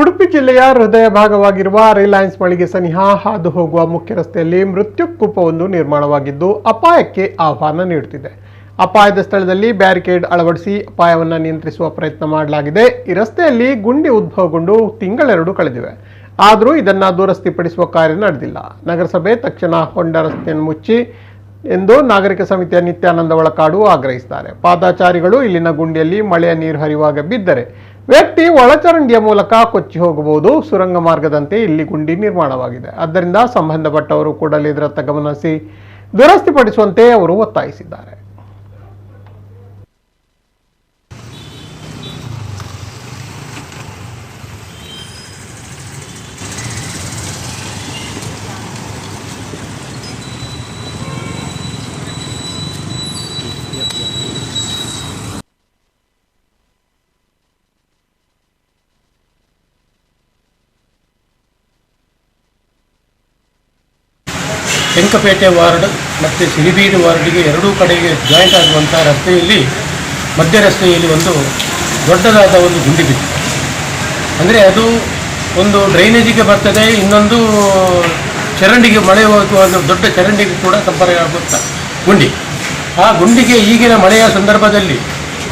ಉಡುಪಿ ಜಿಲ್ಲೆಯ ಹೃದಯ ಭಾಗವಾಗಿರುವ ರಿಲಯನ್ಸ್ ಮಳಿಗೆ ಸನಿಹ ಹಾದು ಹೋಗುವ ಮುಖ್ಯ ರಸ್ತೆಯಲ್ಲಿ ಮೃತ್ಯುಕೂಪವೊಂದು ನಿರ್ಮಾಣವಾಗಿದ್ದು ಅಪಾಯಕ್ಕೆ ಆಹ್ವಾನ ನೀಡುತ್ತಿದೆ. ಅಪಾಯದ ಸ್ಥಳದಲ್ಲಿ ಬ್ಯಾರಿಕೇಡ್ ಅಳವಡಿಸಿ ಅಪಾಯವನ್ನು ನಿಯಂತ್ರಿಸುವ ಪ್ರಯತ್ನ ಮಾಡಲಾಗಿದೆ. ಈ ರಸ್ತೆಯಲ್ಲಿ ಗುಂಡಿ ಉದ್ಭವಗೊಂಡು ತಿಂಗಳೆರಡು ಕಳೆದಿವೆ. ಆದರೂ ಇದನ್ನು ದುರಸ್ತಿಪಡಿಸುವ ಕಾರ್ಯ ನಡೆದಿಲ್ಲ. ನಗರಸಭೆ ತಕ್ಷಣ ಹೊಂಡ ರಸ್ತೆಯನ್ನು ಮುಚ್ಚಿ ಎಂದು ನಾಗರಿಕ ಸಮಿತಿಯ ನಿತ್ಯಾನಂದ ಒಳಕಾಡು ಆಗ್ರಹಿಸಿದ್ದಾರೆ. ಪಾದಚಾರಿಗಳು ಇಲ್ಲಿನ ಗುಂಡಿಯಲ್ಲಿ ಮಳೆಯ ನೀರು ಹರಿಯುವಾಗ ಬಿದ್ದರೆ ವ್ಯಕ್ತಿ ಒಳಚರಂಡಿಯ ಮೂಲಕ ಕೊಚ್ಚಿ ಹೋಗಬಹುದು. ಸುರಂಗ ಮಾರ್ಗದಂತೆ ಇಲ್ಲಿ ಗುಂಡಿ ನಿರ್ಮಾಣವಾಗಿದೆ. ಆದ್ದರಿಂದ ಸಂಬಂಧಪಟ್ಟವರು ಕೂಡಲೇ ಇದರತ್ತ ಗಮನಿಸಿ ದುರಸ್ತಿಪಡಿಸುವಂತೆ ಅವರು ಒತ್ತಾಯಿಸಿದ್ದಾರೆ. ಕೆಂಕಪೇಟೆ ವಾರ್ಡ್ ಮತ್ತು ಸಿರಿಬೀಡು ವಾರ್ಡಿಗೆ ಎರಡೂ ಕಡೆಗೆ ಜಾಯಿಂಟ್ ಆಗುವಂಥ ರಸ್ತೆಯಲ್ಲಿ ಮಧ್ಯ ರಸ್ತೆಯಲ್ಲಿ ಒಂದು ದೊಡ್ಡದಾದ ಒಂದು ಗುಂಡಿ ಬಿದ್ದಿದೆ. ಅಂದರೆ ಅದು ಒಂದು ಡ್ರೈನೇಜಿಗೆ ಬರ್ತದೆ, ಇನ್ನೊಂದು ಚರಂಡಿಗೆ ಮಳೆ ಹೋಗುವ ಒಂದು ದೊಡ್ಡ ಚರಂಡಿಗೆ ಕೂಡ ಸಂಪರ್ಕ ಆಗುವಂಥ ಗುಂಡಿ. ಆ ಗುಂಡಿಗೆ ಈಗಿನ ಮಳೆಯ ಸಂದರ್ಭದಲ್ಲಿ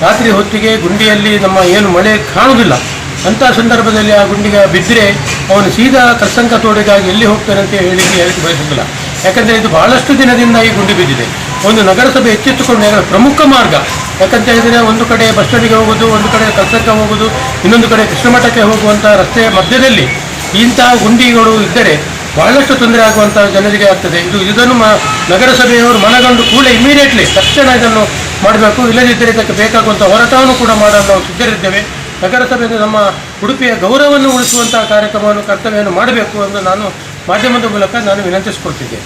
ರಾತ್ರಿ ಹೊತ್ತಿಗೆ ಗುಂಡಿಯಲ್ಲಿ ನಮ್ಮ ಏನು ಮಳೆ ಕಾಣುವುದಿಲ್ಲ ಅಂಥ ಸಂದರ್ಭದಲ್ಲಿ ಆ ಗುಂಡಿಗೆ ಬಿದ್ದರೆ ಅವನು ಸೀದಾ ಕರ್ಸಂಕ ತೋಡಿಗಾಗಿ ಎಲ್ಲಿ ಹೋಗ್ತಾನೆ ಅಂತ ಹೇಳಿಕ್ಕೆ ಬಯಸುತ್ತಿಲ್ಲ. ಯಾಕಂದರೆ ಇದು ಬಹಳಷ್ಟು ದಿನದಿಂದ ಈ ಗುಂಡಿ ಬಿದ್ದಿದೆ. ಒಂದು ನಗರಸಭೆ ಎಚ್ಚೆತ್ತುಕೊಂಡು ಪ್ರಮುಖ ಮಾರ್ಗ, ಯಾಕಂತ ಹೇಳಿದರೆ ಒಂದು ಕಡೆ ಬಸ್ ಸ್ಟ್ಯಾಂಡಿಗೆ ಹೋಗೋದು, ಒಂದು ಕಡೆ ಕರ್ಸಂಕ ಹೋಗೋದು, ಇನ್ನೊಂದು ಕಡೆ ಕೃಷ್ಣಮಠಕ್ಕೆ ಹೋಗುವಂಥ ರಸ್ತೆಯ ಮಧ್ಯದಲ್ಲಿ ಇಂತಹ ಗುಂಡಿಗಳು ಇದ್ದರೆ ಬಹಳಷ್ಟು ತೊಂದರೆ ಆಗುವಂಥ ಜನರಿಗೆ ಆಗ್ತದೆ. ಇದನ್ನು ನಗರಸಭೆಯವರು ಮನಗಂಡು ಕೂಡಲೇ ಇಮಿಡಿಯೇಟ್ಲಿ ತಕ್ಷಣ ಇದನ್ನು ಮಾಡಬೇಕು. ಇಲ್ಲದಿದ್ದರೆ ಇದಕ್ಕೆ ಬೇಕಾಗುವಂಥ ಹೋರಾಟವನ್ನು ಕೂಡ ಮಾಡಲು ನಾವು ಸಿದ್ಧರಿದ್ದೇವೆ. ನಗರಸಭೆಯಿಂದ ನಮ್ಮ ಉಡುಪಿಯ ಗೌರವವನ್ನು ಉಳಿಸುವಂಥ ಕಾರ್ಯಕ್ರಮವನ್ನು ಕರ್ತವ್ಯವನ್ನು ಮಾಡಬೇಕು ಎಂದು ನಾನು ಮಾಧ್ಯಮದ ಮೂಲಕ ನಾನು ವಿನಂತಿಸಿಕೊಳ್ತಿದ್ದೆ.